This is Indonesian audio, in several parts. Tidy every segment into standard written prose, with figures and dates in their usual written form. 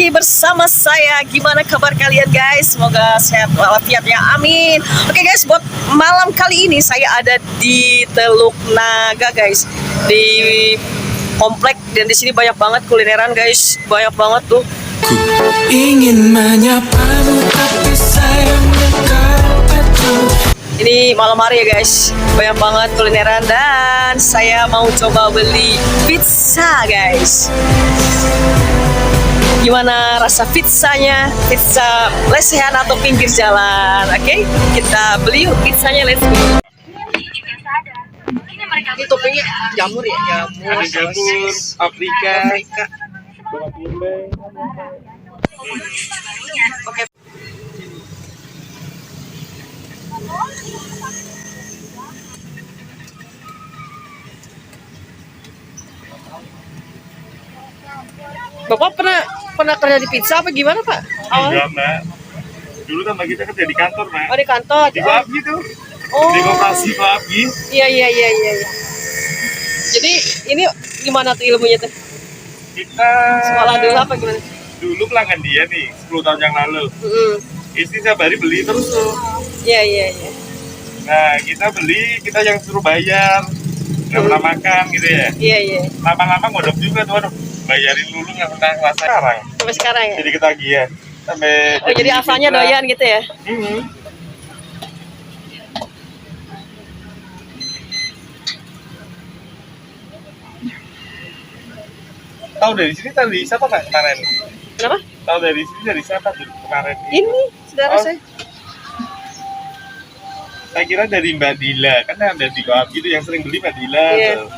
lagi bersama saya. Gimana kabar kalian guys? Semoga sehat walafiat ya, amin. Oke guys, buat malam kali ini saya ada di Teluk Naga guys, di komplek, dan di sini banyak banget kulineran guys, banyak banget tuh. Ku ingin menyapamu tapi sayang kau. Ini malam hari ya guys, banyak banget kulineran dan saya mau coba beli pizza guys. Gimana rasa pizzanya? Pizza lesehan atau pinggir jalan? Oke, kita beli yuk pizzanya, let's go. Ini toppingnya jamur ya? Jamur, ada jamur, Afrika. Oke. Bapak pernah kerja di pizza apa gimana Pak? Enggak, Mbak. Dulu kan kita kerja di kantor, Mbak. Oh di kantor. Di Koapgi tuh. Oh. Di koperasi Koapgi. Iya. Jadi ini gimana tuh ilmunya tuh? Kita Sekolah dulu apa gimana? dulu pelanggan dia nih, 10 tahun yang lalu. Istri saya baru beli terus tuh. Iya. Nah, kita beli, kita yang suruh bayar. Nggak pernah makan gitu ya. Iya. Lama-lama ngodok juga tuh, aduh. Bayarin dulu nggak pernah rasa sekarang. Sampai sekarang ya? Jadi ketagihan. Sampai Oh jadi asalnya pizza. doyan gitu ya? Tahu dari sini tadi siapa Kak kemarin? Kenapa? Tahu dari sini dari siapa tuh kemarin? Ini saudara Oh. saya. Saya kira dari Mbak Dila, kan ada di Koapgi itu yang sering beli Mbak Dila. Iya. Tuh.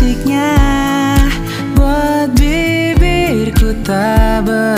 asyiknya buat bibirku tak